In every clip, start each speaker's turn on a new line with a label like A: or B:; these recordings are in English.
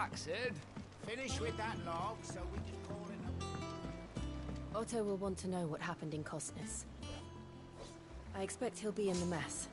A: back, Sid.
B: Finish with that log so we can call it a...
C: Otto will want to know what happened in Costness. I expect he'll be in the mess.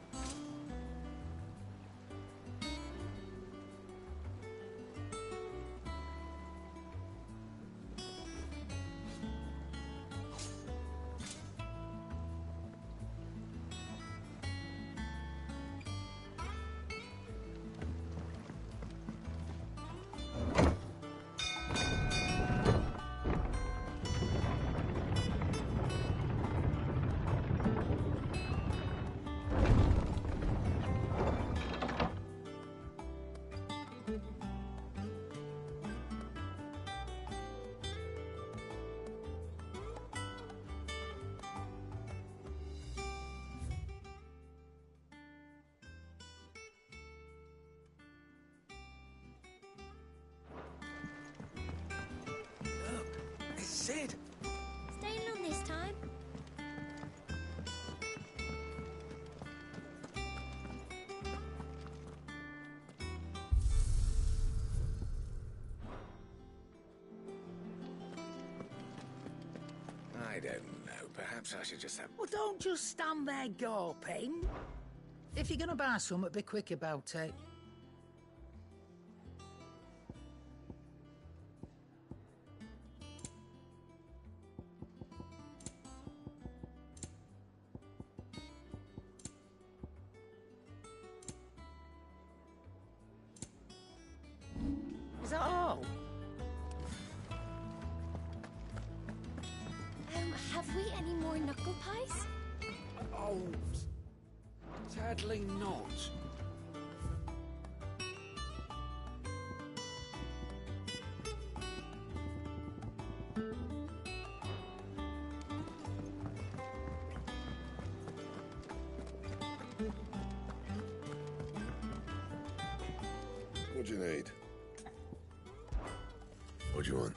A: Sid!
D: Staying on this time?
E: I don't know. Perhaps I should just have...
B: Well, don't just stand there gawping. If you're gonna buy something, be quick about it. Is that all?
D: Have we any more knuckle pies?
A: Oh, sadly not.
E: What do you need? What do you want?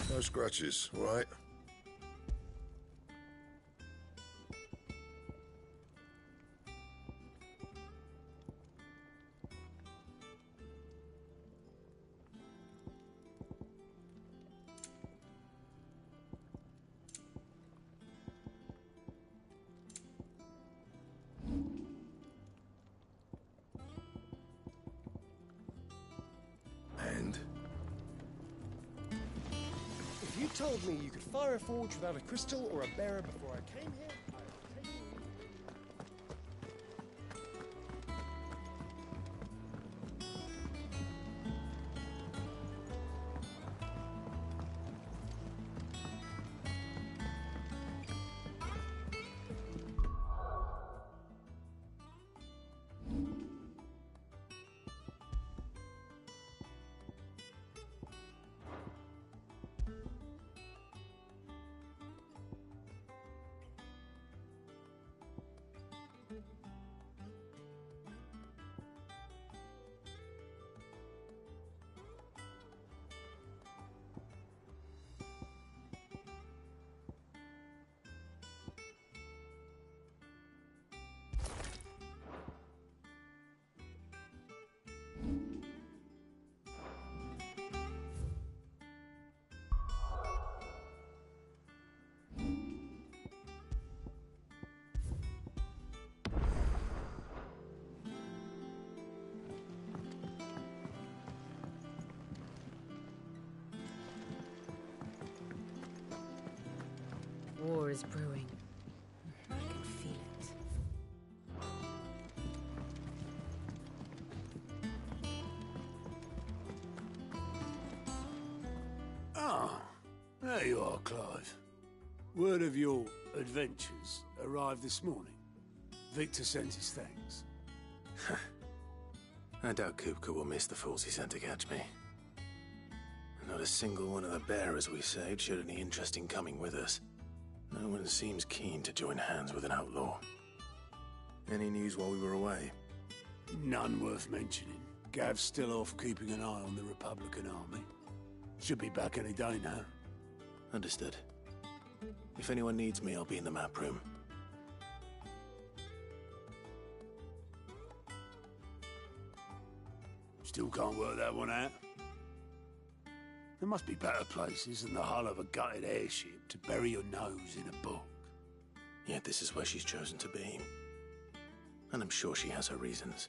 E: No scratches, all right? And?
F: If you told me you could fire a forge without a crystal or a bearer before I came here, I would take you.
C: War is brewing. I can feel it.
G: Ah, there you are, Clive. Word of your adventures arrived this morning. Victor sent his thanks.
E: I doubt Kupka will miss the fools he sent to catch me. Not a single one of the bearers we saved showed any interest in coming with us. No one seems keen to join hands with an outlaw. Any news while we were away?
G: None worth mentioning. Gav's still off keeping an eye on the Republican army. Should be back any day now.
E: Understood. If anyone needs me, I'll be in the map room.
G: Still can't work that one out? There must be better places than the hull of a gutted airship to bury your nose in a book.
E: Yet this is where she's chosen to be. And I'm sure she has her reasons.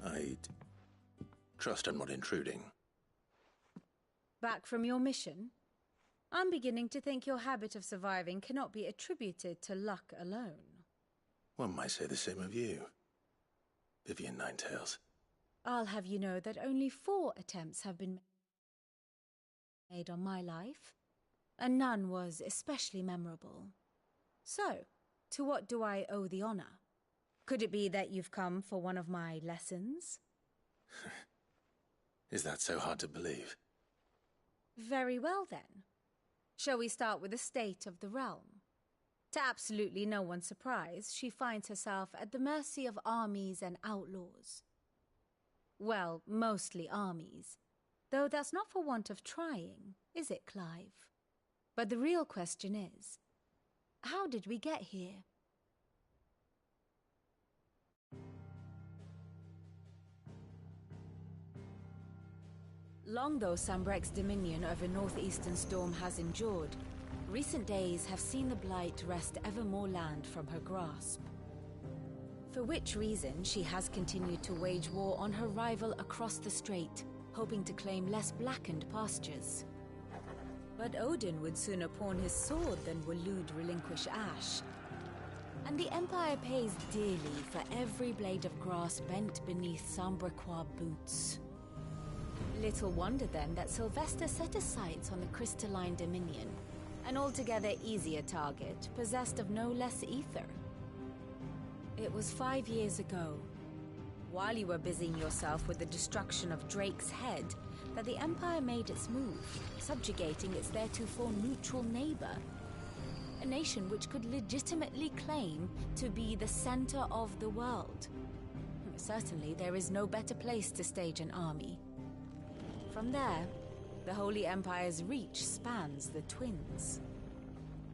E: I'd trust I'm not intruding.
H: Back from your mission? I'm beginning to think your habit of surviving cannot be attributed to luck alone.
E: One might say the same of you, Vivian Ninetails.
H: I'll have you know that only 4 attempts have been made on my life, and none was especially memorable. So, to what do I owe the honor? Could it be that you've come for one of my lessons?
E: Is that so hard to believe?
H: Very well, then. Shall we start with the state of the realm? To absolutely no one's surprise, she finds herself at the mercy of armies and outlaws. Well, mostly armies. Though that's not for want of trying, is it, Clive? But the real question is, how did we get here? Long though Sambrek's dominion over northeastern Storm has endured, recent days have seen the Blight wrest ever more land from her grasp. For which reason she has continued to wage war on her rival across the strait, hoping to claim less blackened pastures. But Odin would sooner pawn his sword than Waloed relinquish Ash. And the Empire pays dearly for every blade of grass bent beneath Sambrequois boots. Little wonder then that Sylvester set his sights on the crystalline dominion, an altogether easier target, possessed of no less ether. It was 5 years ago, while you were busying yourself with the destruction of Drake's head, that the Empire made its move, subjugating its theretofore neutral neighbor. A nation which could legitimately claim to be the center of the world. Certainly, there is no better place to stage an army. From there, the Holy Empire's reach spans the Twins.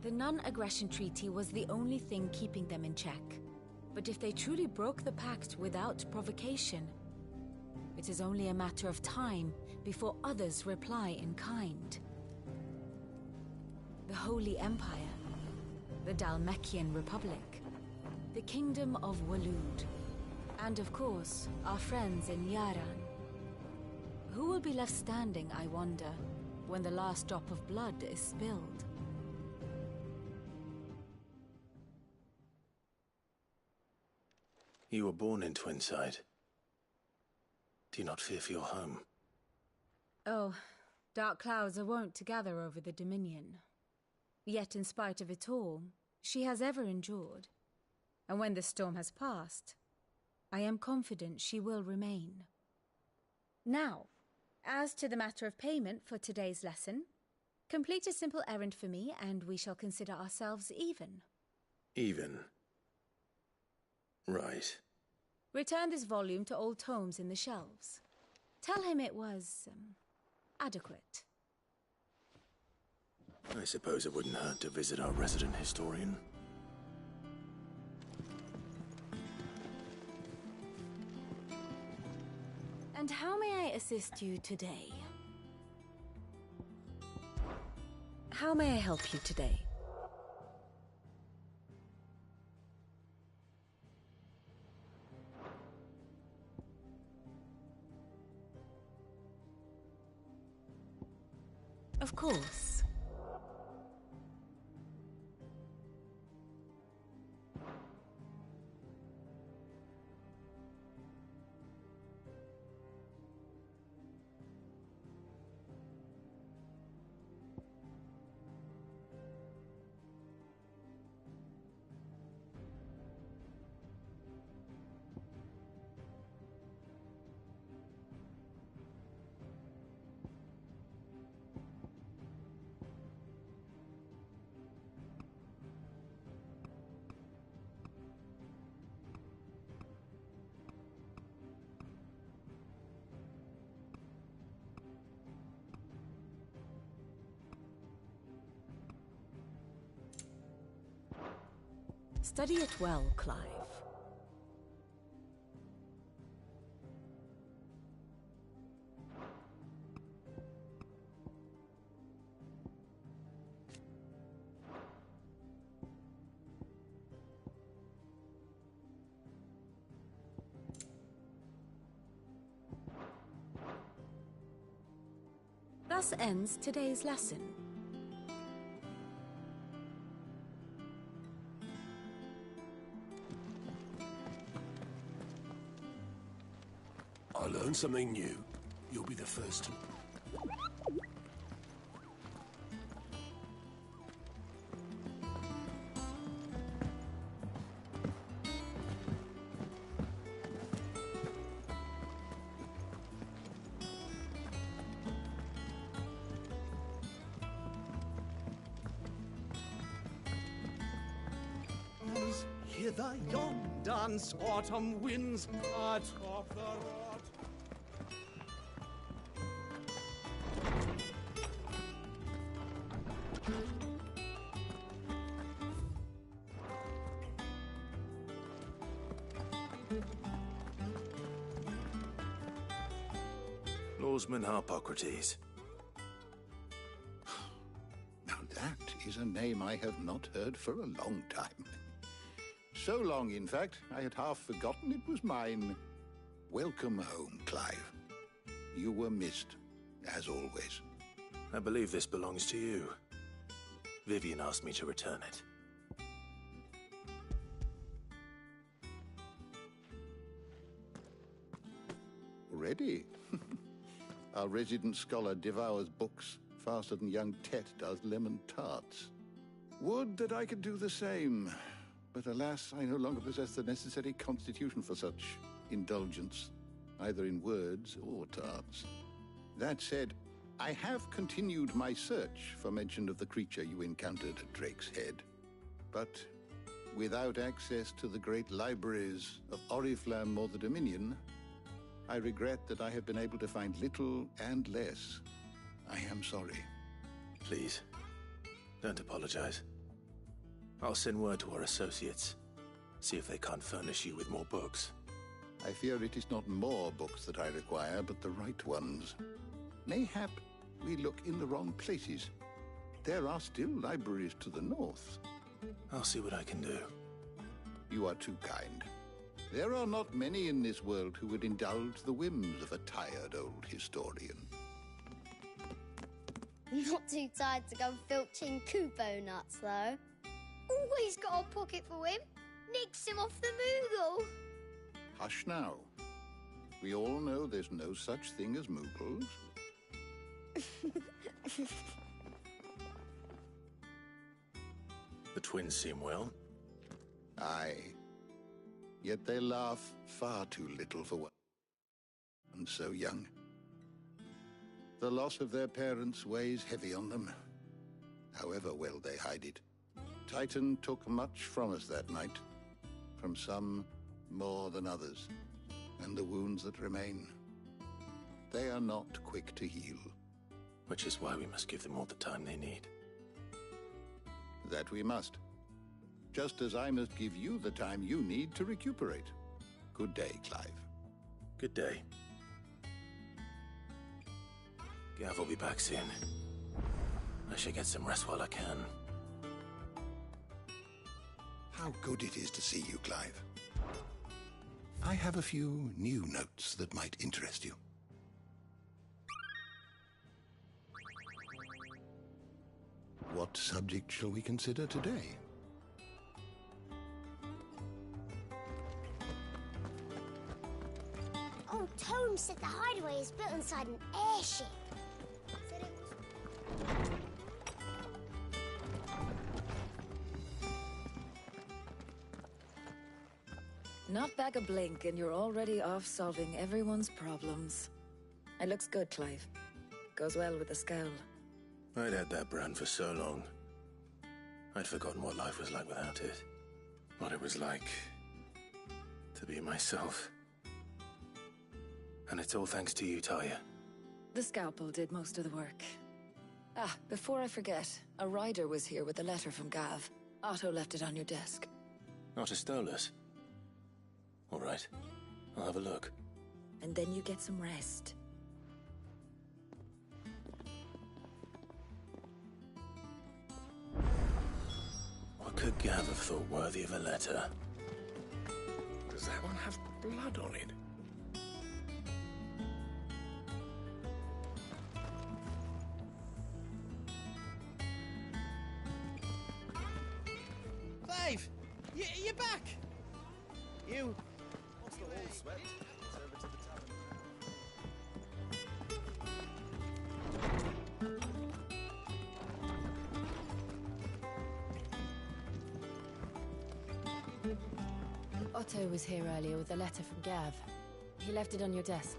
H: The non-aggression treaty was the only thing keeping them in check. But if they truly broke the pact without provocation, it is only a matter of time before others reply in kind. The Holy Empire, the Dhalmekian Republic, the Kingdom of Waloed, and of course, our friends in Yaran. Who will be left standing, I wonder, when the last drop of blood is spilled?
E: You were born in Twinside. Do you not fear for your home?
H: Oh, dark clouds are wont to gather over the Dominion. Yet in spite of it all, she has ever endured. And when the storm has passed, I am confident she will remain. Now, as to the matter of payment for today's lesson, complete a simple errand for me and we shall consider ourselves even.
E: Even? Right.
H: Return this volume to old tomes in the shelves. Tell him it was, adequate.
E: I suppose it wouldn't hurt to visit our resident historian.
H: And how may I assist you today? How may I help you today? Of course. Study it well, Clive. Thus ends today's lesson.
G: I learned something new. You'll be the first to...
A: Hither yon dance autumn winds atop the rot.
E: Lawsman Harpocrates.
I: Now that is a name I have not heard for a long time. So long, in fact, I had half forgotten it was mine. Welcome home, Clive. You were missed, as always.
E: I believe this belongs to you. Vivian asked me to return it.
I: Already? Our resident scholar devours books faster than young Tet does lemon tarts. Would that I could do the same. But alas, I no longer possess the necessary constitution for such indulgence, either in words or tarts. That said, I have continued my search for mention of the creature you encountered at Drake's Head. But without access to the great libraries of Oriflamme or the Dominion, I regret that I have been able to find little and less. I am sorry.
E: Please, don't apologize. I'll send word to our associates. See if they can't furnish you with more books.
I: I fear it is not more books that I require, but the right ones. Mayhap we look in the wrong places. There are still libraries to the north.
E: I'll see what I can do.
I: You are too kind. There are not many in this world who would indulge the whims of a tired old historian.
D: Not too tired to go filching Kupo nuts, though. Always got a pocket for him. Nicks him off the Moogle.
I: Hush now. We all know there's no such thing as moogles.
E: The twins seem well.
I: Aye. Yet they laugh far too little for one and so young. The loss of their parents weighs heavy on them, however well they hide it. Titan took much from us that night, from some more than others, and the wounds that remain, they are not quick to heal.
E: Which is why we must give them all the time they need.
I: That we must. Just as I must give you the time you need to recuperate. Good day, Clive.
E: Good day. Gav will be back soon. I should get some rest while I can.
I: How good it is to see you, Clive. I have a few new notes that might interest you. What subject shall we consider today?
D: Old Tome said the hideaway is built inside an airship. Said it was...
J: Not back a blink and you're already off solving everyone's problems. It looks good, Clive. Goes well with the scowl.
E: I'd had that brand for so long. I'd forgotten what life was like without it. What it was like to be myself. And it's all thanks to you, Talia.
J: The scalpel did most of the work. Ah, before I forget, a rider was here with a letter from Gav. Otto left it on your desk.
E: Not stole us. All right, I'll have a look.
J: And then you get some rest.
E: What could Gav have thought worthy of a letter?
K: Does that one have blood on it?
A: Clive! You're back! You... What's the whole sweat? It's over to the
C: Otto was here earlier with a letter from Gav. He left it on your desk.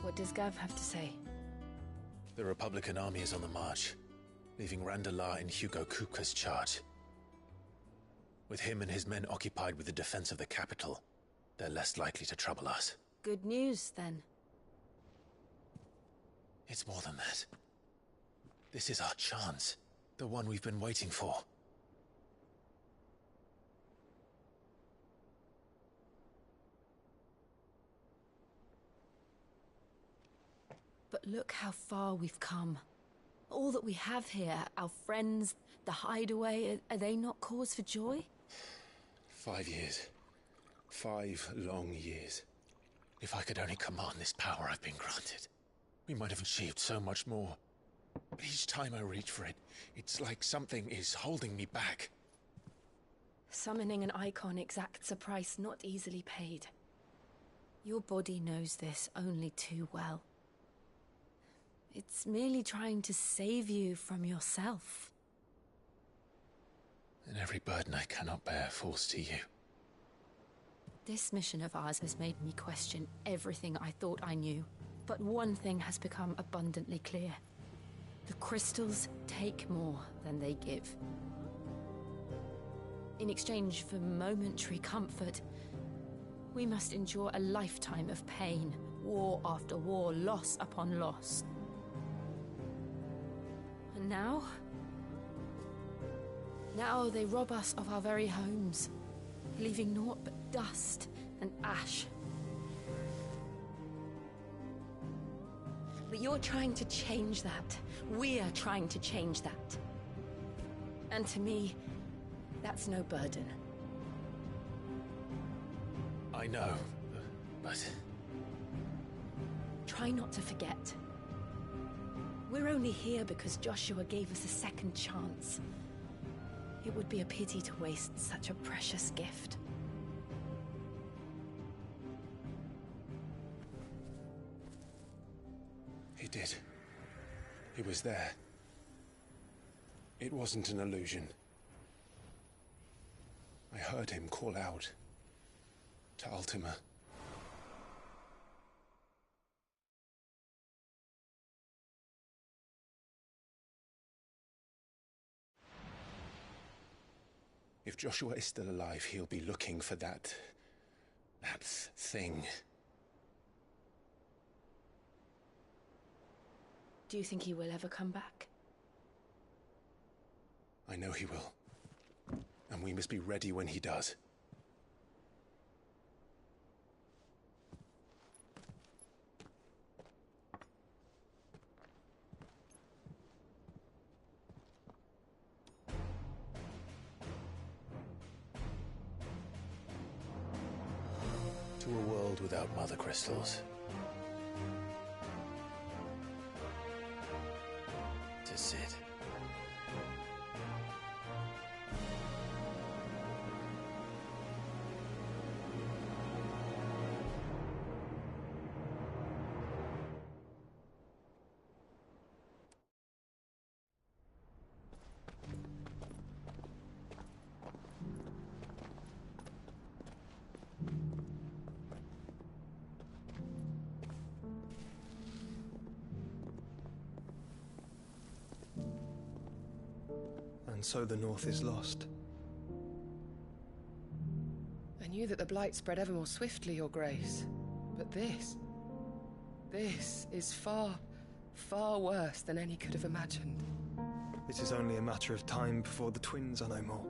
C: What does Gav have to say?
E: The Republican army is on the march, leaving Randalar in Hugo Kupka's charge. With him and his men occupied with the defense of the capital, they're less likely to trouble us.
C: Good news, then.
E: It's more than that. This is our chance. The one we've been waiting for.
C: But look how far we've come. All that we have here, our friends, the hideaway, are they not cause for joy?
E: 5 years. 5 long years. If I could only command this power I've been granted, we might have achieved so much more. But each time I reach for it, it's like something is holding me back.
C: Summoning an icon exacts a price not easily paid. Your body knows this only too well. It's merely trying to save you from yourself.
E: And every burden I cannot bear falls to you.
C: This mission of ours has made me question everything I thought I knew. But one thing has become abundantly clear. The crystals take more than they give. In exchange for momentary comfort, we must endure a lifetime of pain, war after war, loss upon loss. And now they rob us of our very homes, leaving naught but dust and ash. But you're trying to change that. We're trying to change that. And to me, that's no burden.
E: I know, but...
C: Try not to forget. We're only here because Joshua gave us a second chance. It would be a pity to waste such a precious gift.
E: He did. He was there. It wasn't an illusion. I heard him call out to Ultima. If Joshua is still alive, he'll be looking for that thing.
C: Do you think he will ever come back?
E: I know he will. And we must be ready when he does. To a world without mother crystals. To Sid.
F: And so the North is lost.
L: I knew that the Blight spread ever more swiftly, Your Grace. But this is far, far worse than any could have imagined.
F: It is only a matter of time before the twins are no more.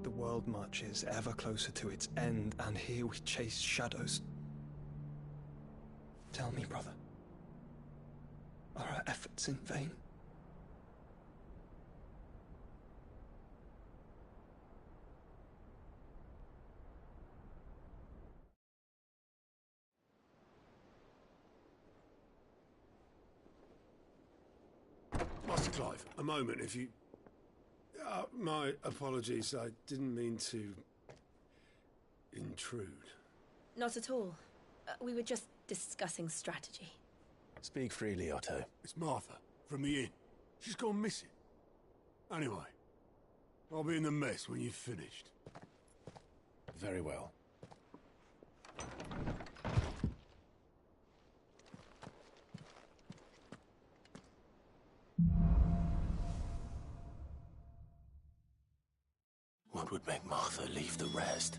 F: The world marches ever closer to its end, and here we chase shadows. Tell me, brother, are our efforts in vain?
G: Master Clive, a moment, if you... my apologies, I didn't mean to... intrude.
C: Not at all. We were just discussing strategy.
E: Speak freely, Otto.
G: It's Martha, from the inn. She's gone missing. Anyway, I'll be in the mess when you've finished.
E: Very well. What would make Martha leave the rest?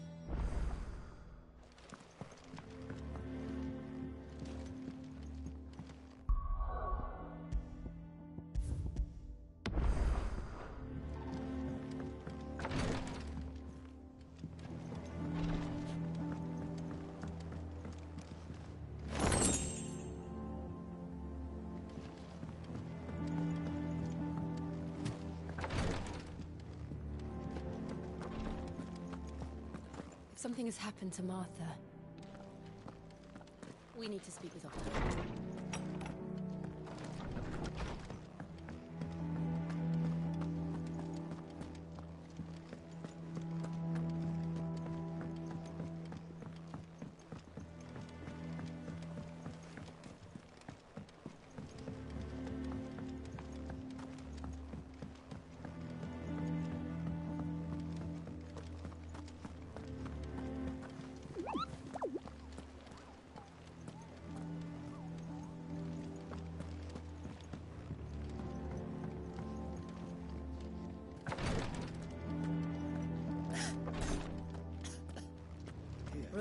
C: Something has happened to Martha. We need to speak with Otto.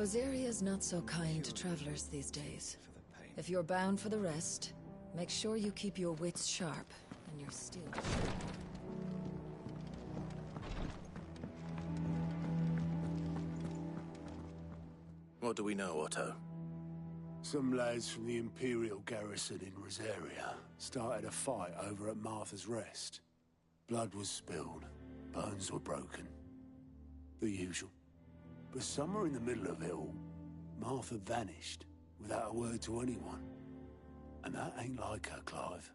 J: Rosaria's not so kind to travelers these days. If you're bound for the rest, make sure you keep your wits sharp and your steel.
E: What do we know, Otto?
G: Some lads from the Imperial garrison in Rosaria started a fight over at Martha's Rest. Blood was spilled, bones were broken. The usual. But somewhere in the middle of it all, Martha vanished without a word to anyone. And that ain't like her, Clive.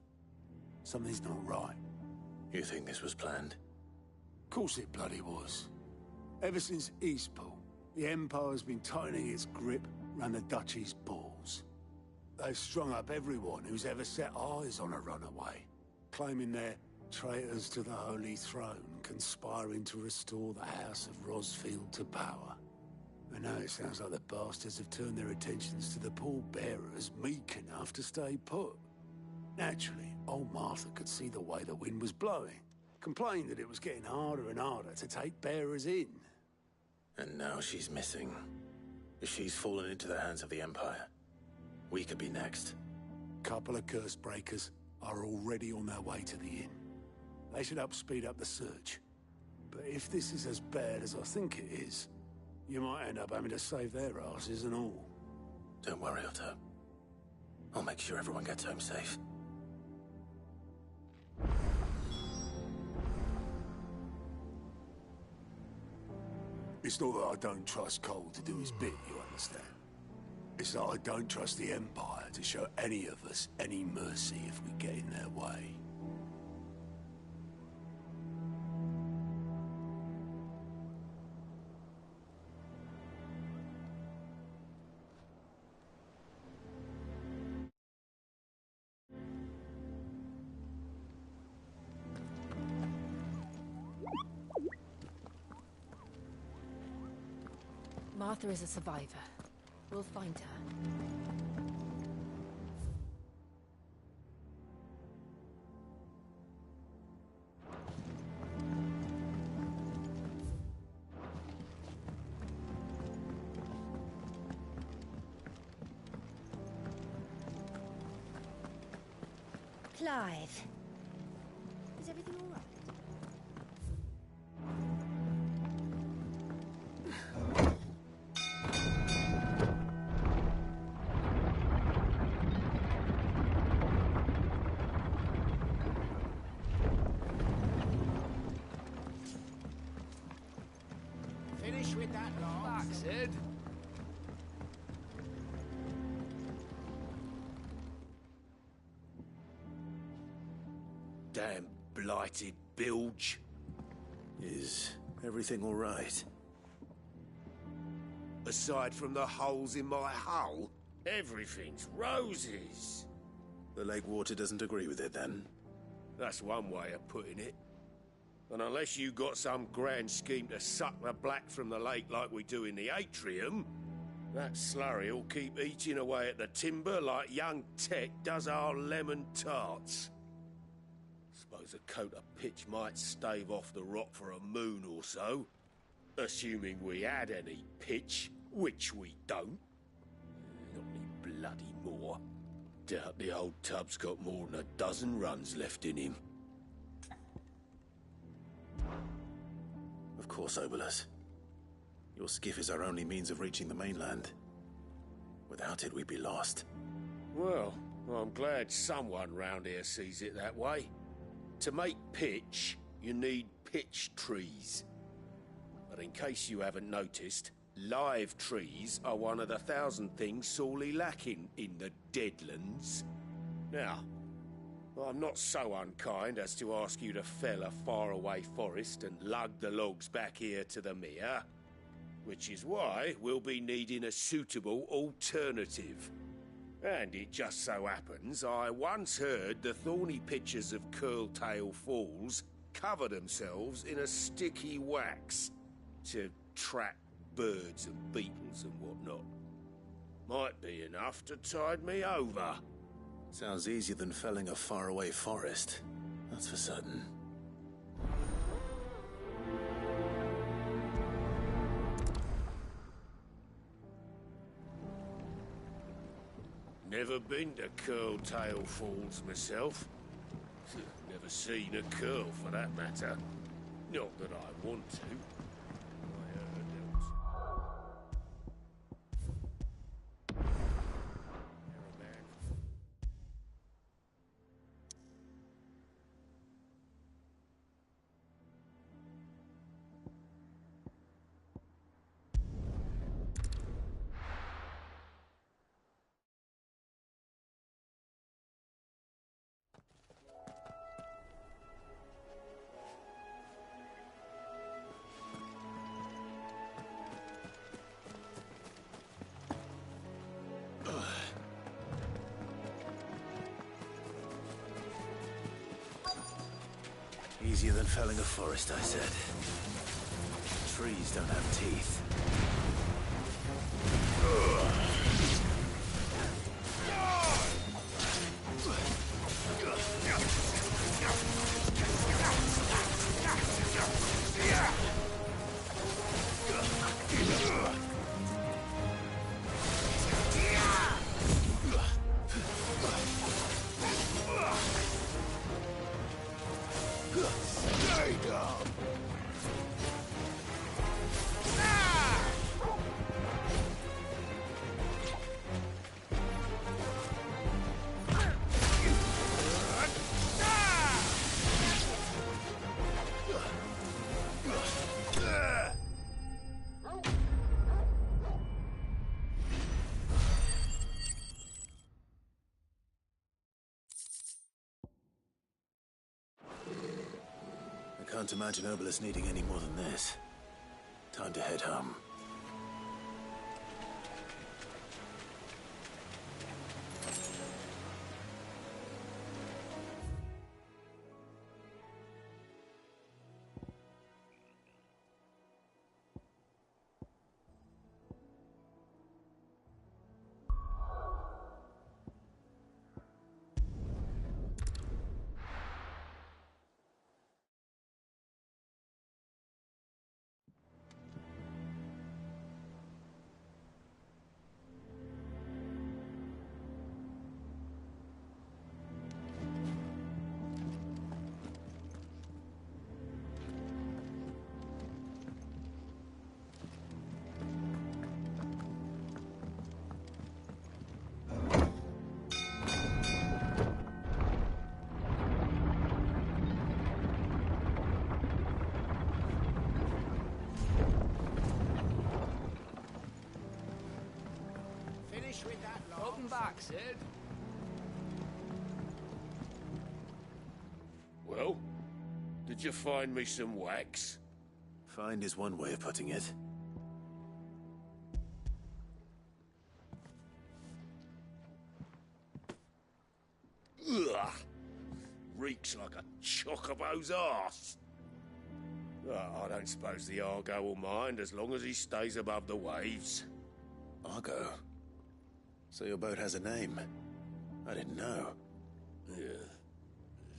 G: Something's not right.
E: You think this was planned?
G: Of course it bloody was. Ever since Eastpool, the Empire's been tightening its grip around the Duchy's balls. They've strung up everyone who's ever set eyes on a runaway, claiming they're traitors to the Holy Throne, conspiring to restore the House of Rosfield to power. And now it sounds like the bastards have turned their attentions to the pallbearers meek enough to stay put. Naturally, old Martha could see the way the wind was blowing, complained that it was getting harder and harder to take bearers in.
E: And now she's missing. If she's fallen into the hands of the Empire, we could be next.
G: Couple of curse breakers are already on their way to the inn. They should help speed up the search. But if this is as bad as I think it is, you might end up having to save their asses and all.
E: Don't worry, Otto. I'll make sure everyone gets home safe.
G: It's not that I don't trust Cole to do his bit, you understand? It's that I don't trust the Empire to show any of us any mercy if we get in their way.
C: Martha is a survivor. We'll find her.
D: Clive. Is everything all right?
A: Finish with that lot.
K: That's it.
E: Damn blighted bilge. Is everything all right?
K: Aside from the holes in my hull, everything's roses.
E: The lake water doesn't agree with it, then?
K: That's one way of putting it. And unless you got some grand scheme to suck the black from the lake like we do in the atrium, that slurry'll keep eating away at the timber like young Tech does our lemon tarts. Suppose a coat of pitch might stave off the rock for a moon or so, assuming we had any pitch, which we don't. Not any bloody more. Doubt the old tub's got more than a dozen runs left in him.
E: Of course, Obolus. Your skiff is our only means of reaching the mainland. Without it, we'd be lost.
K: Well, I'm glad someone round here sees it that way. To make pitch, you need pitch trees. But in case you haven't noticed, live trees are one of the 1,000 things sorely lacking in the Deadlands. Now, I'm not so unkind as to ask you to fell a faraway forest and lug the logs back here to the mere, which is why we'll be needing a suitable alternative. And it just so happens I once heard the thorny pitchers of Curltail Falls cover themselves in a sticky wax to trap birds and beetles and whatnot. Might be enough to tide me over.
E: Sounds easier than felling a faraway forest. That's for certain.
K: Never been to Curl-Tail Falls myself. Never seen a curl, for that matter. Not that I want to. I heard else.
E: Easier than felling a forest, I said. Trees don't have teeth. I can't imagine Obelisk needing any more than this. Time to head home.
M: Welcome back, Sid.
K: Well, did you find me some wax?
E: Find is one way of putting it.
K: Ugh! Reeks like a chocobo's arse. I don't suppose the Argo will mind as long as he stays above the waves.
E: Argo? So your boat has a name? I didn't know.
K: Yeah.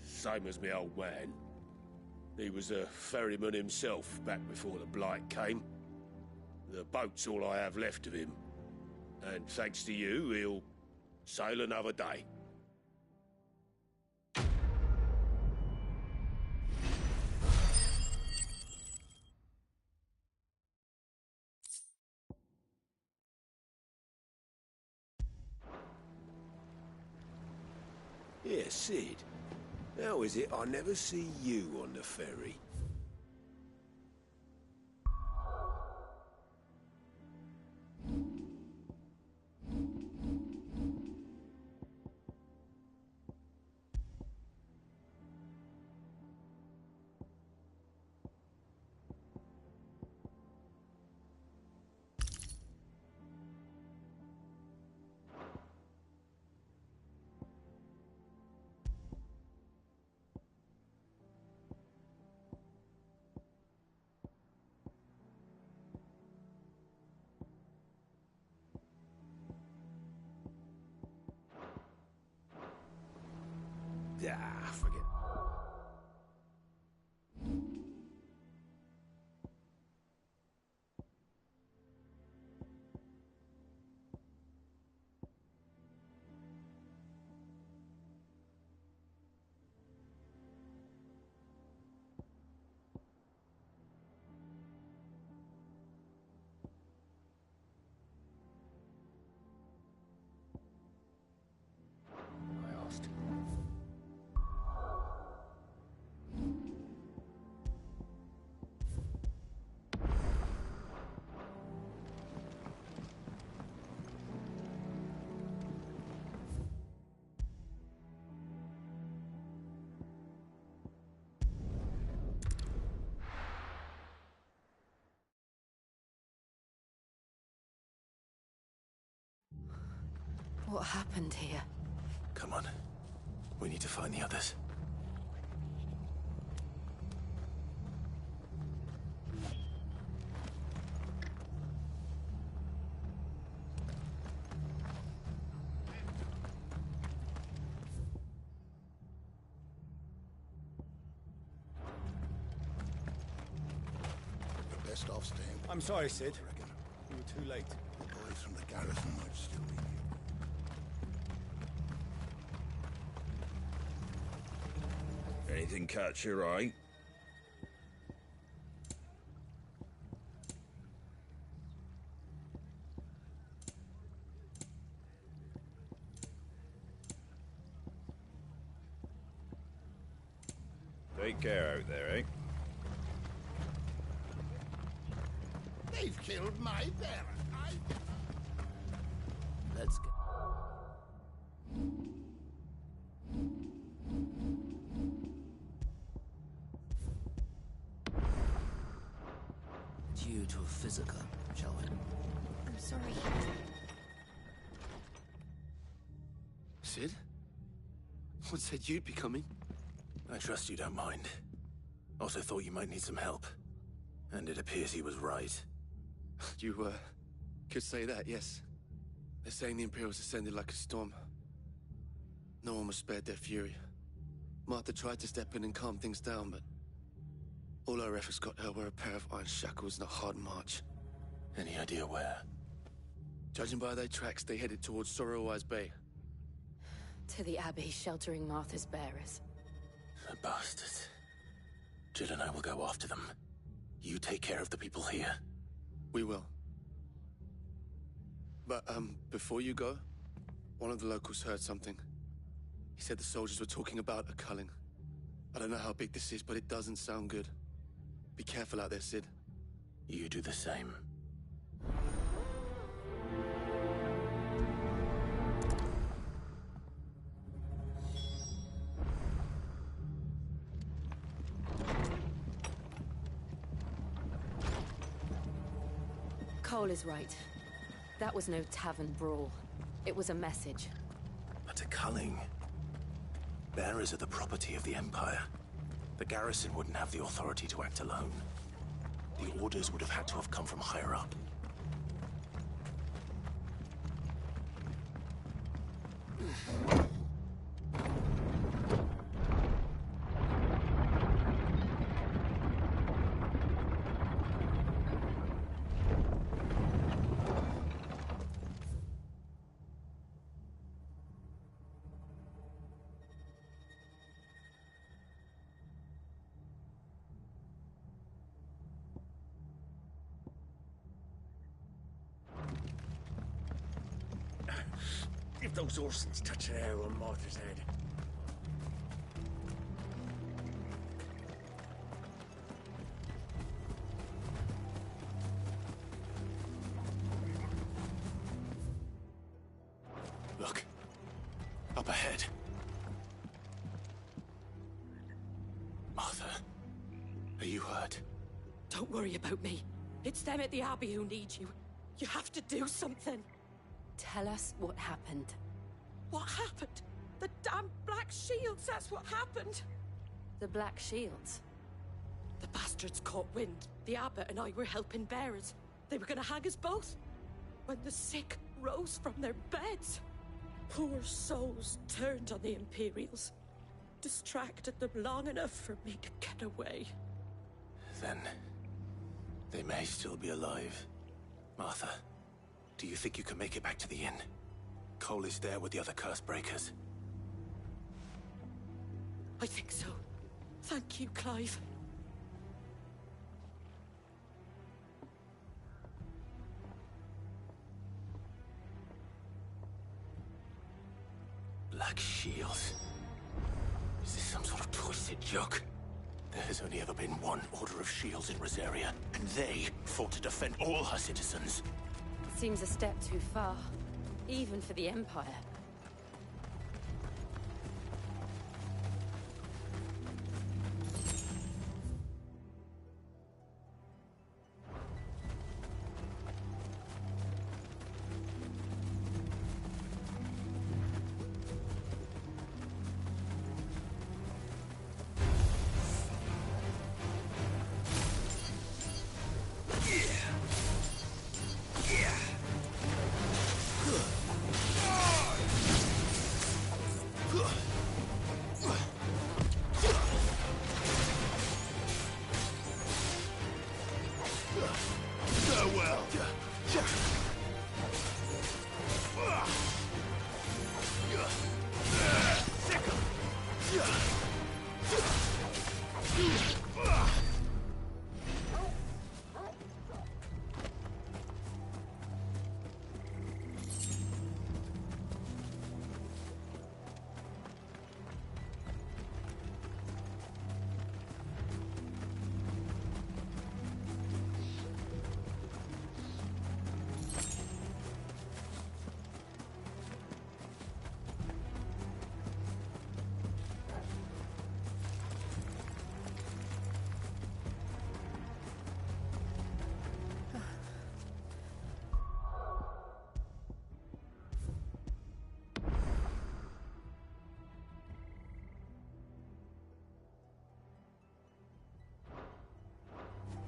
K: Same as me old man. He was a ferryman himself back before the Blight came. The boat's all I have left of him. And thanks to you, he'll sail another day. Yeah, Sid. How is it I never see you on the ferry? Ah, forget.
C: What happened here?
E: Come on. We need to find the others.
I: You're best off staying.
F: I'm sorry, Sid.
I: I reckon.
F: You were too late.
I: The boys from the garrison might still be here.
M: Anything catch your eye? Take care out there, eh?
I: They've killed my bear.
B: Let's go. Due to a physical, shall we?
D: I'm sorry.
N: Sid? What said you'd be coming?
E: I trust you don't mind. Also thought you might need some help. And it appears he was right.
N: You, could say that, yes. They're saying the Imperials ascended like a storm. No one was spared their fury. Martha tried to step in and calm things down, but all our efforts got her were a pair of iron shackles and a hard march.
E: Any idea where?
N: Judging by their tracks, they headed towards Sorrowwise Bay.
C: To the Abbey, sheltering Martha's bearers.
E: The bastards. Jill and I will go after them. You take care of the people here.
N: We will. But, before you go, one of the locals heard something. He said the soldiers were talking about a culling. I don't know how big this is, but it doesn't sound good. Be careful out there, Sid.
E: You do the same.
C: Cole is right. That was no tavern brawl. It was a message.
E: But a culling. Bearers are the property of the Empire. The garrison wouldn't have the authority to act alone. The orders would have had to have come from higher up.
K: If those Orsons touch an arrow on Martha's head.
E: Look. Up ahead. Martha. Are you hurt?
O: Don't worry about me. It's them at the Abbey who need you. You have to do something.
C: Tell us what happened.
O: What happened? The damn Black Shields, that's what happened.
C: The Black Shields?
O: The bastards caught wind. The Abbot and I were helping bearers. They were gonna hang us both. When the sick rose from their beds. Poor souls turned on the Imperials. Distracted them long enough for me to get away.
E: Then... they may still be alive. Martha, do you think you can make it back to the inn? Cole is there with the other curse breakers.
O: I think so. Thank you, Clive.
E: Black Shields. Is this some sort of twisted joke? There has only ever been one Order of Shields in Rosaria, and they fought to defend all her citizens.
C: Seems a step too far, even for the Empire.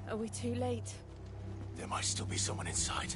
O: Are we too late?
E: There might still be someone inside.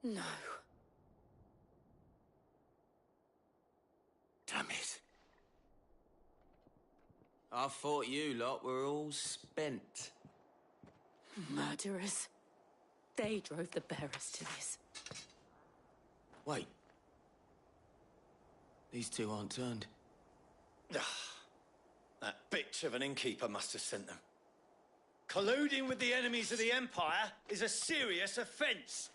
O: No.
E: Damn it.
P: I thought you lot were all spent.
O: Murderers. They drove the bearers to this.
P: Wait. These two aren't turned.
Q: That bitch of an innkeeper must have sent them. Colluding with the enemies of the Empire is a serious offence.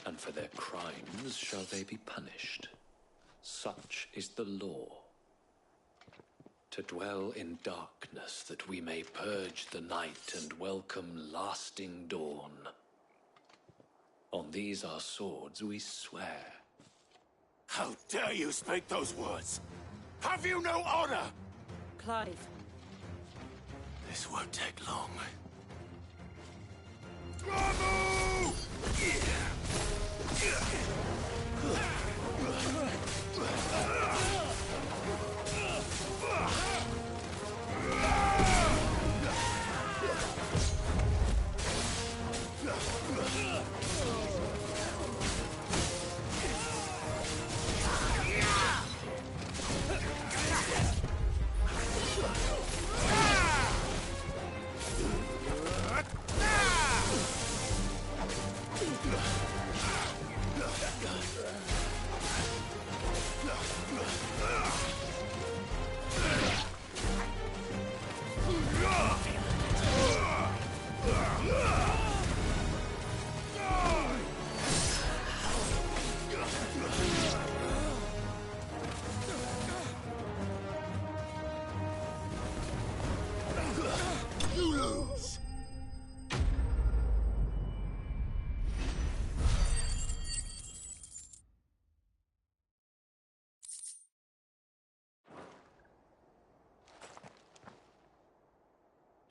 R: And for their crimes shall they be punished. Such is the law. To dwell in darkness that we may purge the night and welcome lasting dawn. On these our swords we swear.
E: How dare you speak those words? Have you no honor?
O: Clive.
E: This won't take long. Bravo!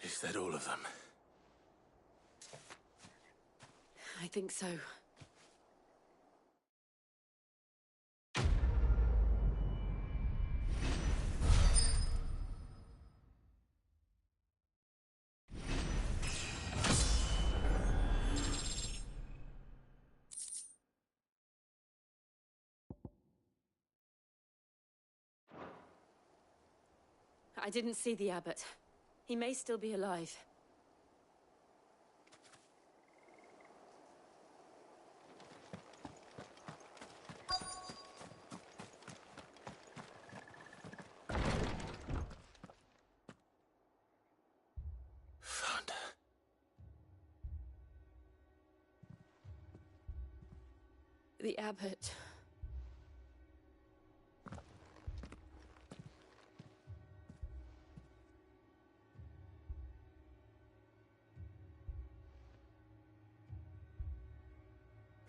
E: Is that all of them?
O: I think so. I didn't see the abbot. He may still be alive.
E: Found
O: The abbot.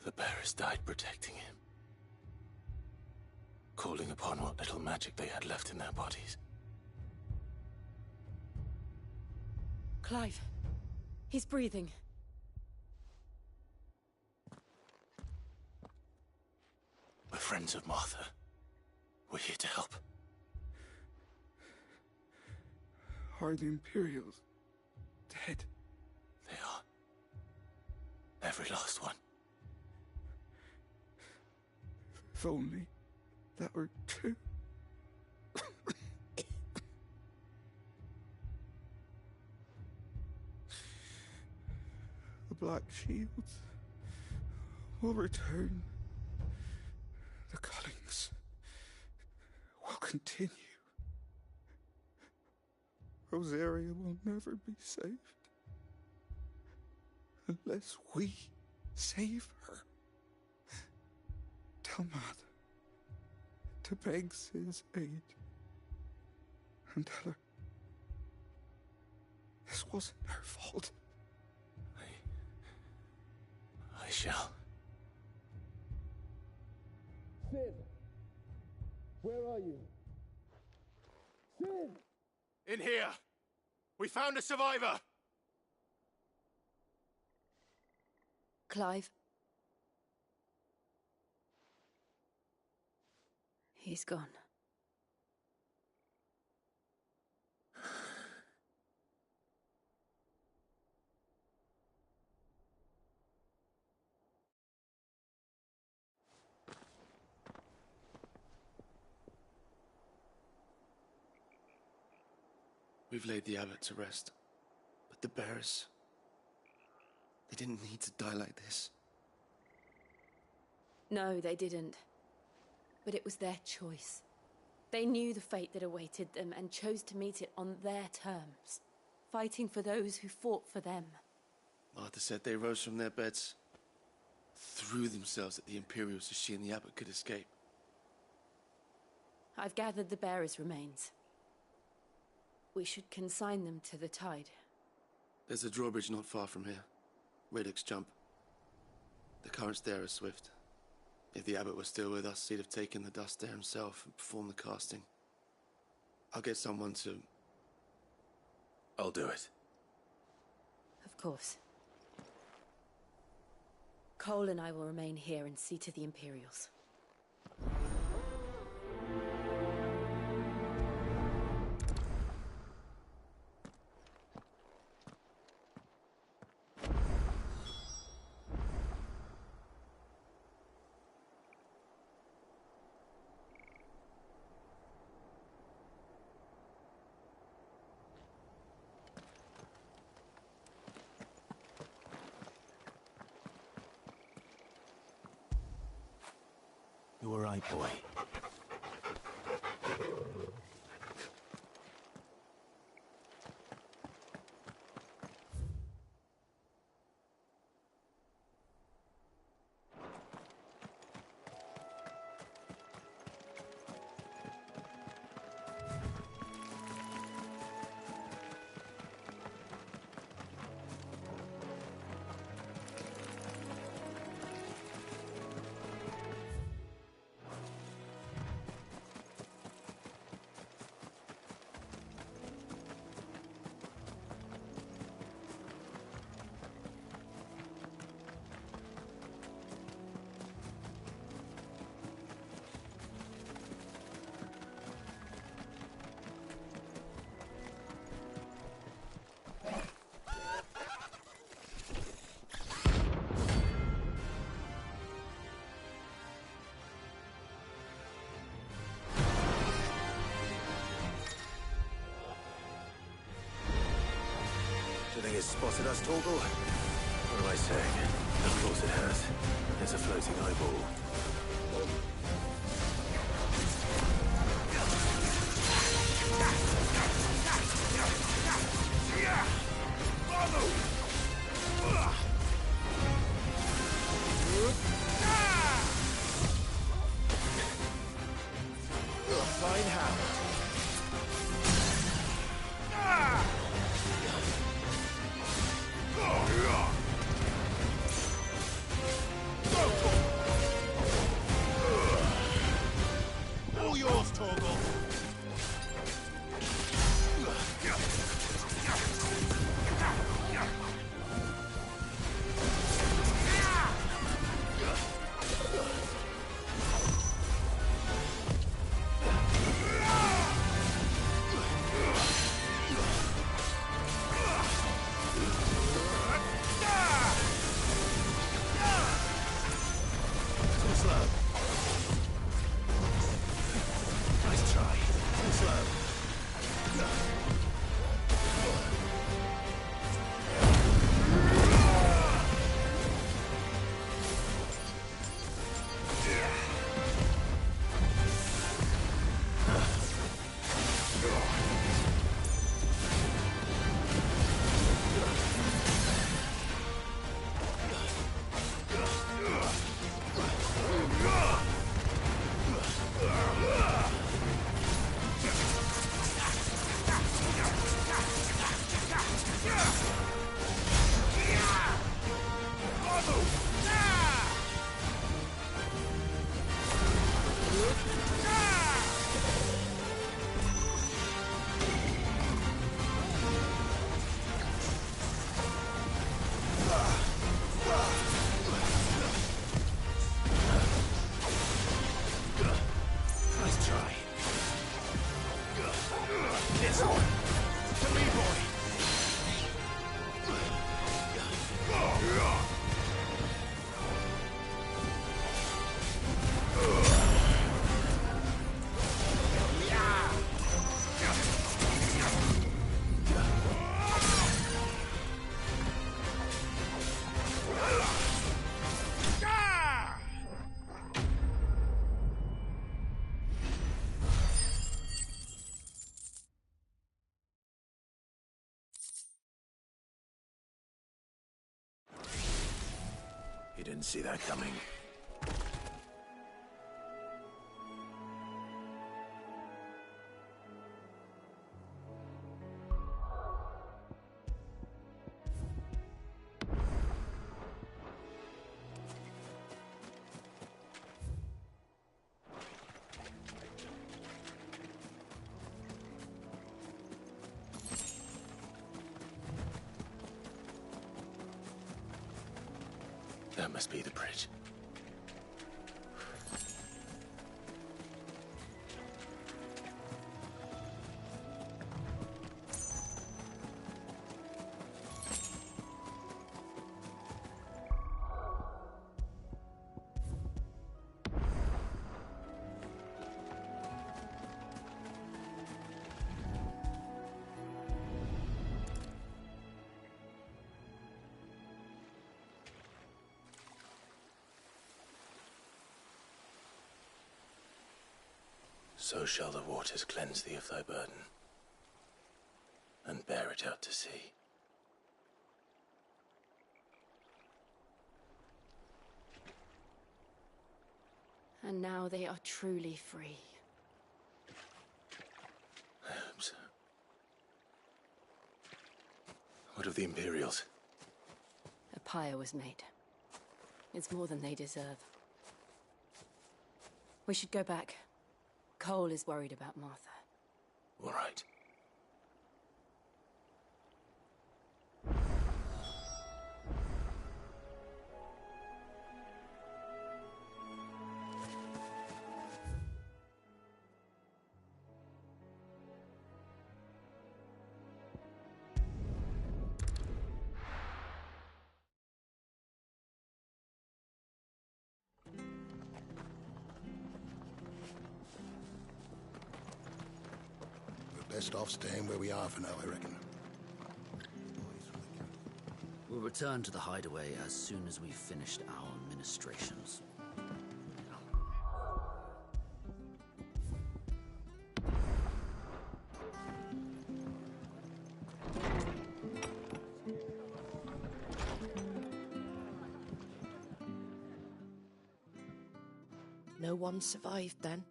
E: The bearers died protecting him, calling upon what little magic they had left in their bodies.
O: Clive. He's breathing.
E: We're friends of Martha. We're here to help.
G: Are the Imperials dead?
E: They are. Every last one.
G: If only that were true. The Black Shields will return. The cullings will continue. Rosaria will never be saved unless we save her. Tell Matt to beg Sid's aid and tell her this wasn't her fault.
E: I shall.
F: Sid! Where are you? Sid!
K: In here! We found a survivor!
C: Clive. He's gone.
N: We've laid the abbot to rest. But the bearers... they didn't need to die like this.
C: No, they didn't. But it was their choice. They knew the fate that awaited them and chose to meet it on their terms, fighting for those who fought for them.
N: Martha said they rose from their beds, threw themselves at the Imperials so she and the abbot could escape.
C: I've gathered the bearers' remains. We should consign them to the tide.
N: There's a drawbridge not far from here. Reddick's Jump. The currents there are swift. If the abbot was still with us, he'd have taken the dust there himself and performed the casting. I'll get someone to...
E: I'll do it.
C: Of course. Cole and I will remain here and see to the Imperials.
E: You were right, boy. It's spotted us, Torgal? What am I saying? Of course it has. There's a floating eyeball. you didn't see that coming. That must be the bridge. So shall the waters cleanse thee of thy burden, and bear it out to sea.
C: And now they are truly free.
E: I hope so. What of the Imperials?
C: A pyre was made. It's more than they deserve. We should go back. Cole is worried about Martha.
E: All right.
I: Best off staying where we are for now, I reckon.
S: We'll return to the hideaway as soon as we've finished our ministrations.
O: No one survived then?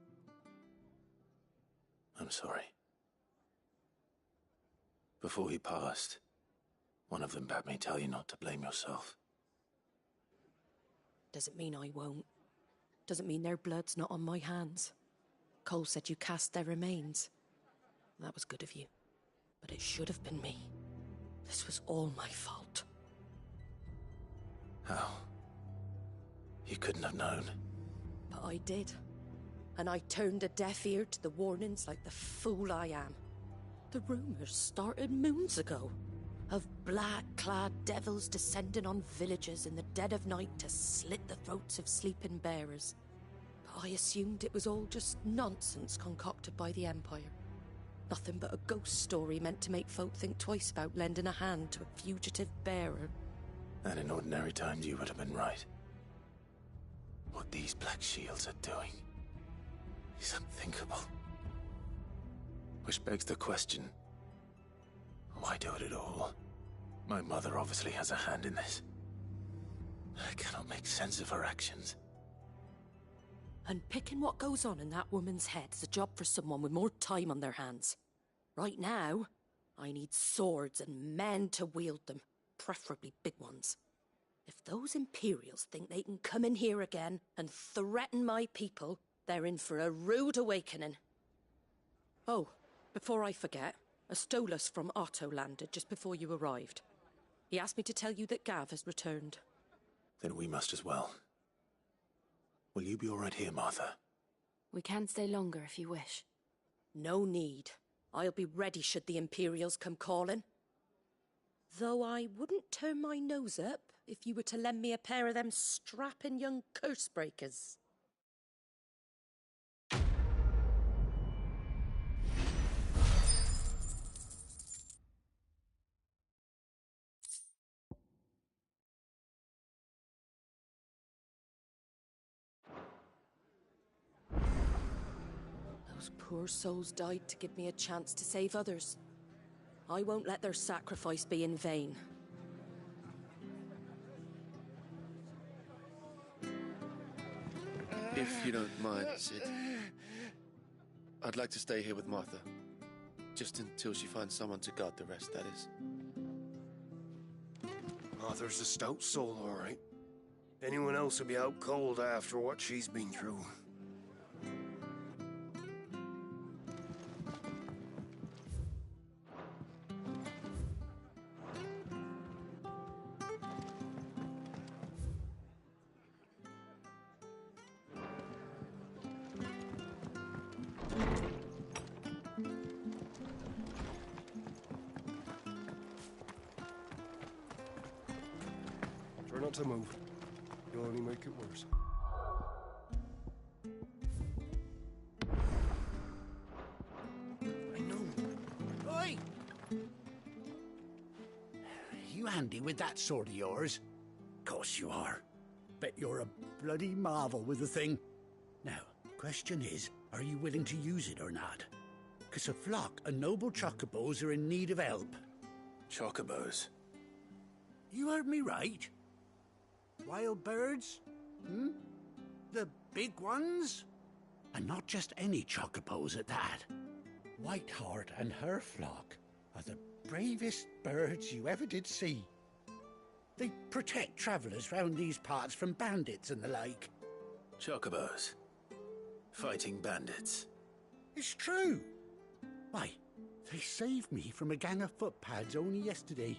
E: I'm sorry. Before he passed, one of them bade me tell you not to blame yourself.
O: Doesn't mean I won't. Doesn't mean their blood's not on my hands. Cole said you cast their remains. That was good of you. But it should have been me. This was all my fault.
E: How? You couldn't have known.
O: But I did. And I turned a deaf ear to the warnings like the fool I am. The rumours started moons ago. Of black-clad devils descending on villages in the dead of night to slit the throats of sleeping bearers. But I assumed it was all just nonsense concocted by the Empire. Nothing but a ghost story meant to make folk think twice about lending a hand to a fugitive bearer.
E: And in ordinary times you would have been right. What these Black Shields are doing is unthinkable. Which begs the question, why do it at all? My mother obviously has a hand in this. I cannot make sense of her actions.
O: Unpicking what goes on in that woman's head is a job for someone with more time on their hands. Right now, I need swords and men to wield them, preferably big ones. If those Imperials think they can come in here again and threaten my people, they're in for a rude awakening. Oh, before I forget, a Stolas from Otto landed just before you arrived. He asked me to tell you that Gav has returned.
E: Then we must as well. Will you be all right here, Martha?
C: We can stay longer if you wish.
O: No need. I'll be ready should the Imperials come calling. Though I wouldn't turn my nose up if you were to lend me a pair of them strapping young curse breakers. Those poor souls died to give me a chance to save others. I won't let their sacrifice be in vain.
N: If you don't mind, Sid, I'd like to stay here with Martha. Just until she finds someone to guard the rest, that is.
F: Arthur's a stout soul, all right. Anyone else would be out cold after what she's been through. Try not to move. You'll only make it worse.
B: I know. Oi! You handy with that sword of yours? Course you are. Bet you're a bloody marvel with the thing. Now, question is, are you willing to use it or not? 'Cause a flock of noble chocobos are in need of help.
E: Chocobos?
B: You heard me right. Wild birds? The big ones? And not just any chocobos at that. Whiteheart and her flock are the bravest birds you ever did see. They protect travellers round these parts from bandits and the like.
E: Chocobos? Fighting bandits?
B: It's true. Why, they saved me from a gang of footpads only yesterday.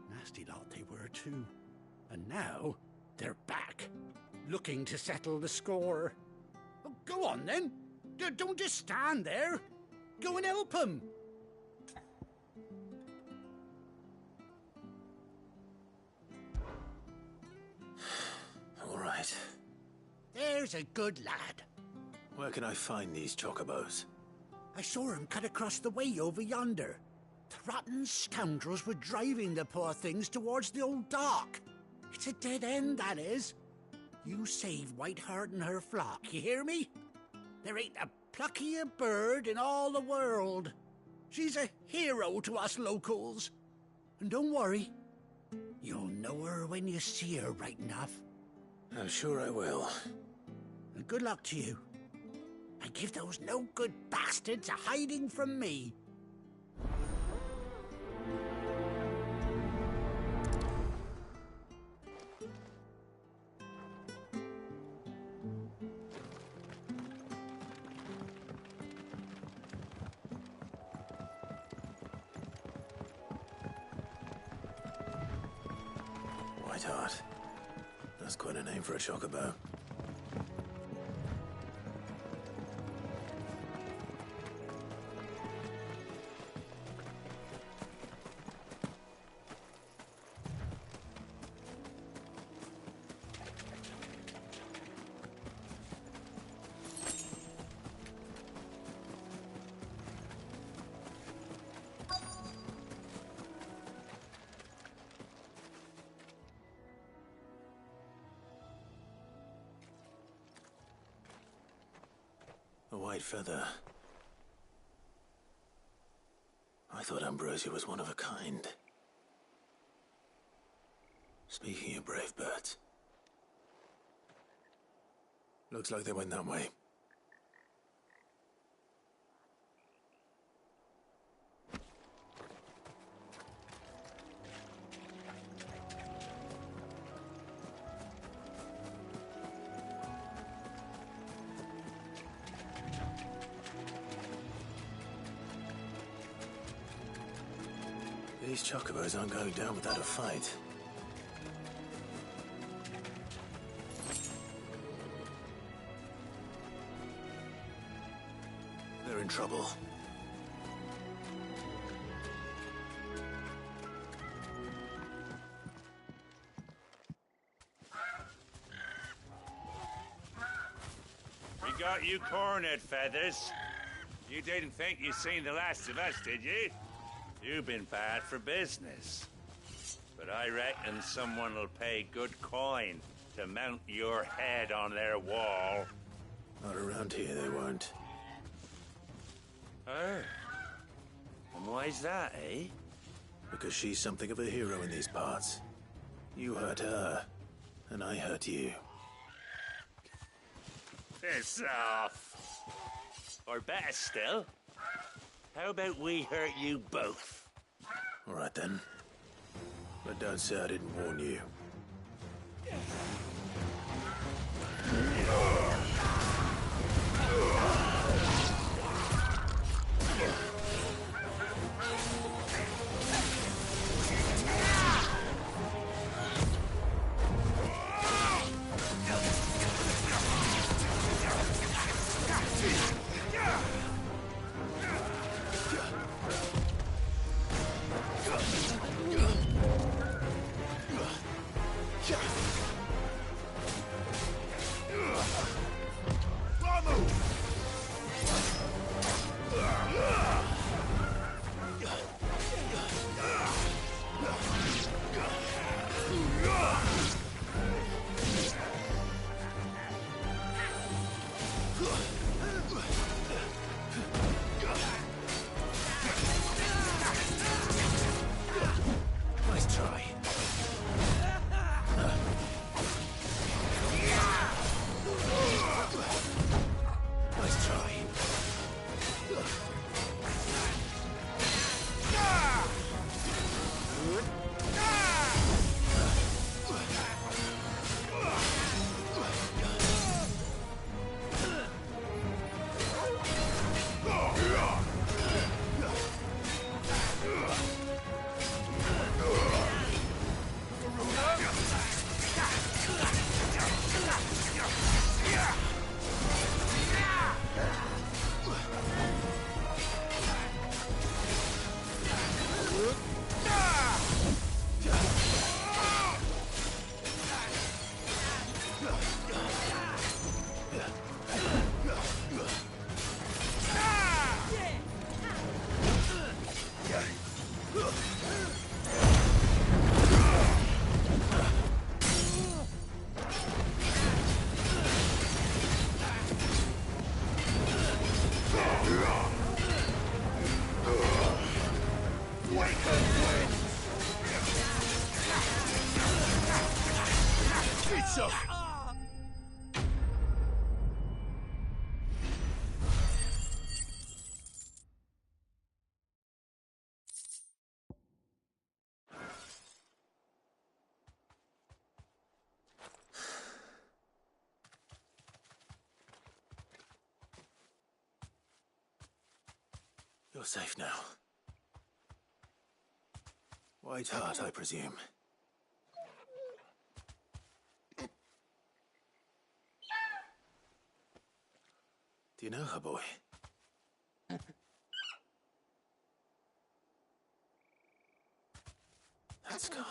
B: Nasty lot they were too. And now, they're back, looking to settle the score. Oh, go on then. Don't just stand there. Go and help them.
E: All right.
B: There's a good lad.
E: Where can I find these chocobos?
B: I saw him cut across the way over yonder. The rotten scoundrels were driving the poor things towards the old dock. It's a dead end, that is. You save Whiteheart and her flock, you hear me? There ain't a pluckier bird in all the world. She's a hero to us locals. And don't worry, you'll know her when you see her right enough.
E: I'm sure I will.
B: And good luck to you. And give those no-good bastards a hiding from me.
E: Whiteheart. That's quite a name for a chocobo. A white feather. I thought Ambrosia was one of a kind. Speaking of brave birds. Looks like they went that way. These chocobos aren't going down without a fight. They're in trouble.
M: We got you cornered, Feathers. You didn't think you'd seen the last of us, did you? You've been bad for business. But I reckon someone will pay good coin to mount your head on their wall.
E: Not around here, they won't.
M: Oh. And why's that, eh?
E: Because she's something of a hero in these parts. You hurt her, and I hurt you.
M: Piss off. Or better still, how about we hurt you both?
E: All right then. But don't say I didn't warn you. Nice try. Nice try. Pizza! You're safe now. White Hart, I presume. Do you know her, boy? That scar.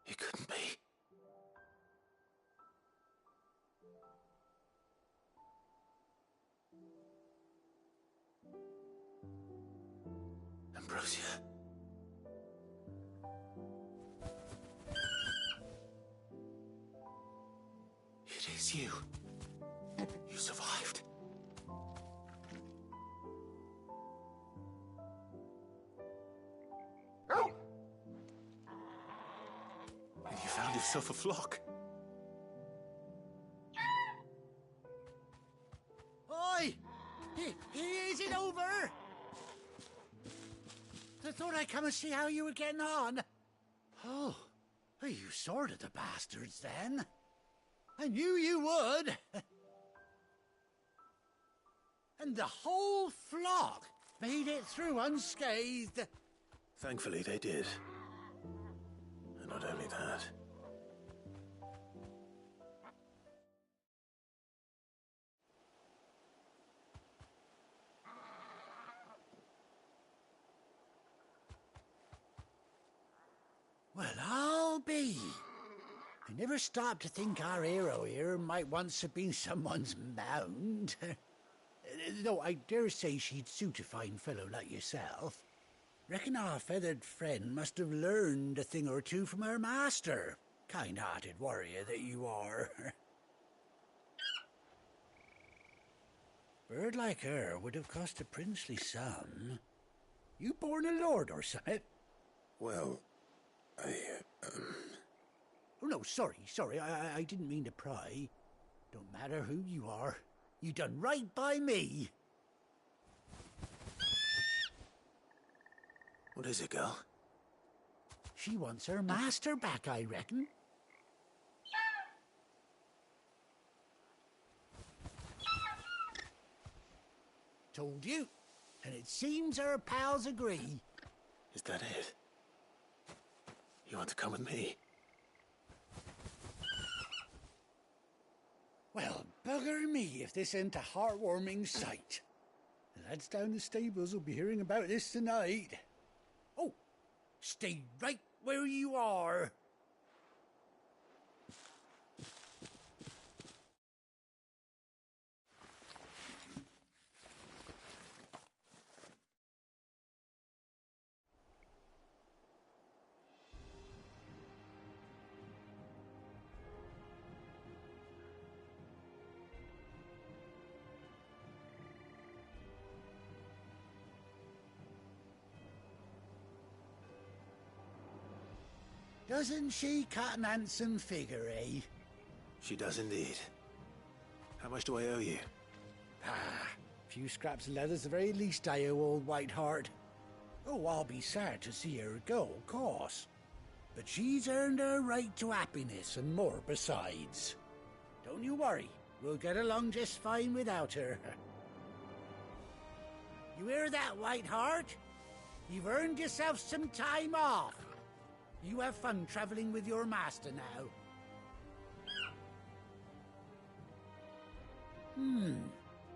E: It couldn't be. Ambrosia. It is you. You survived. And you found yourself a flock.
B: Oi! Is it over? I thought I'd come and see how you were getting on. Oh, you sorted the bastards then. I knew you would. And the whole flock made it through unscathed.
E: Thankfully, they did. And not only that.
B: Well, I'll be. I never stopped to think our hero here might once have been someone's mount. Though I dare say she'd suit a fine fellow like yourself. Reckon our feathered friend must have learned a thing or two from her master. Kind-hearted warrior that you are. Bird like her would have cost a princely sum. You born a lord or something?
E: Well,
B: Oh, no, sorry. I didn't mean to pry. Don't matter who you are, you done right by me.
E: What is it, girl?
B: She wants her master back, I reckon. Told you. And it seems her pals agree.
E: Is that it? You want to come with me?
B: Well, bugger me if this ain't a heartwarming sight. The lads down the stables will be hearing about this tonight. Oh, stay right where you are. Doesn't she cut an handsome figure, eh?
E: She does indeed. How much do I owe you?
B: Ah, a few scraps of leather's the very least I owe old Whiteheart. Oh, I'll be sad to see her go, of course. But she's earned her right to happiness and more besides. Don't you worry, we'll get along just fine without her. You hear that, Whiteheart? You've earned yourself some time off. You have fun traveling with your master now.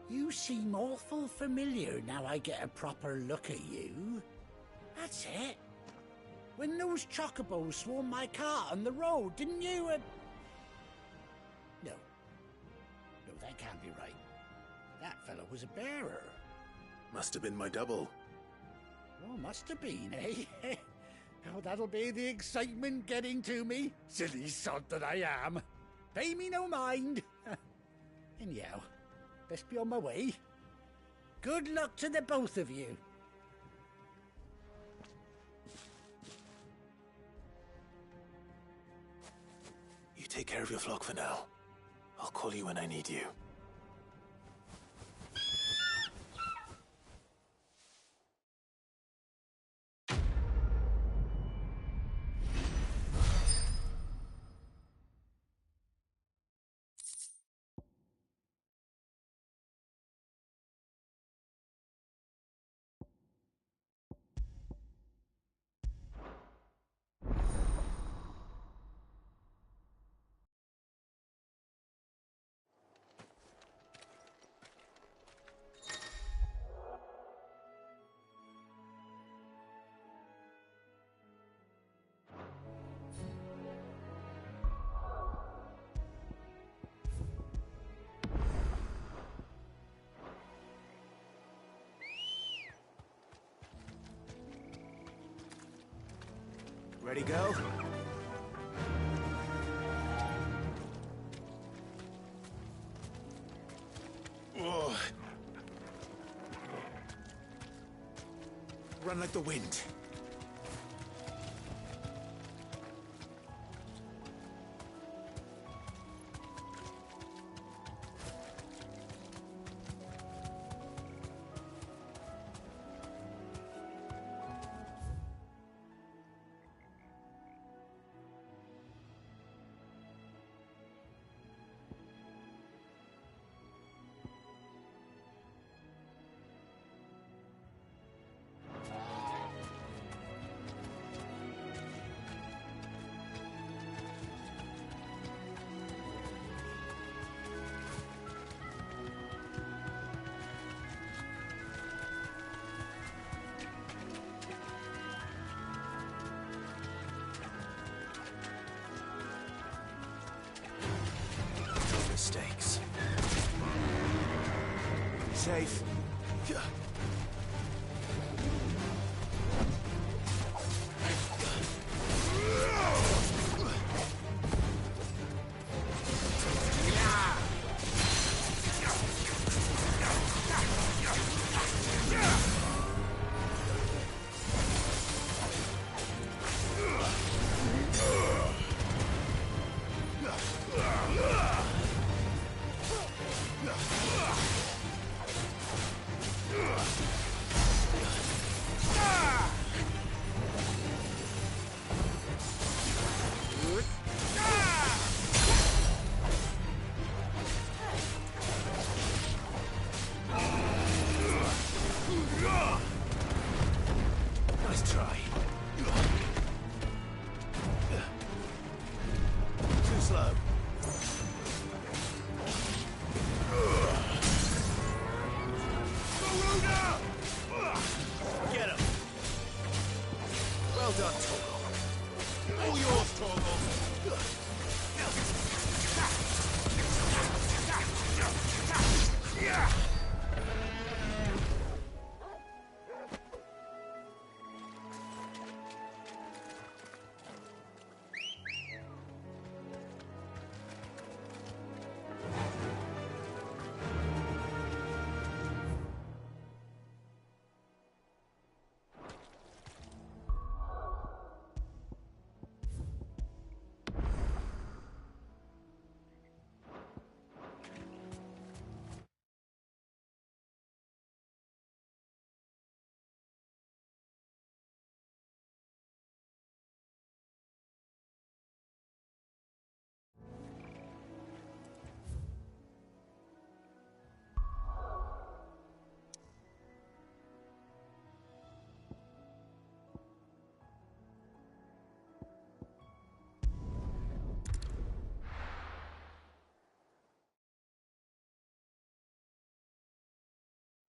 B: You seem awful familiar now I get a proper look at you. That's it. When those chocobos swarmed my cart on the road, didn't you? No. No, that can't be right. That fellow was a bearer.
E: Must have been my double.
B: Oh, must have been, eh? Oh, that'll be the excitement getting to me. Silly sod that I am. Pay me no mind. Anyhow, best be on my way. Good luck to the both of you.
E: You take care of your flock for now. I'll call you when I need you. Ready, go? Whoa. Run like the wind. Mistakes. Safe.
K: all yours, Torgal. Yeah!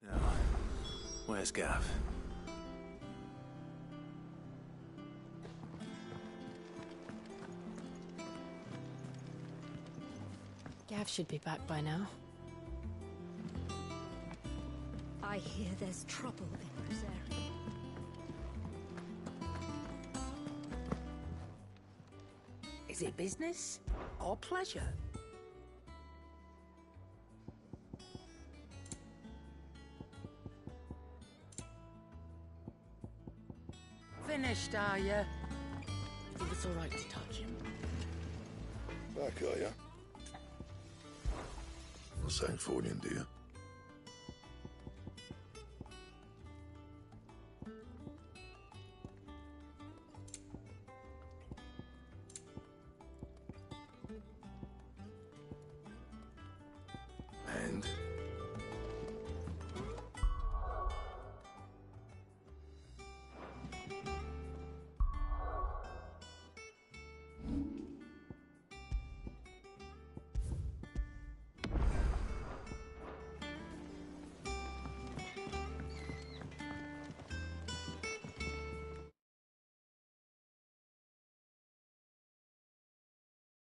E: Now, where's Gav?
C: Gav should be back by now.
D: I hear there's trouble in this area.
B: Is it business or pleasure? Finished, are you? Think it's all right to touch him?
T: Back, are ya? Well, something for you, do you?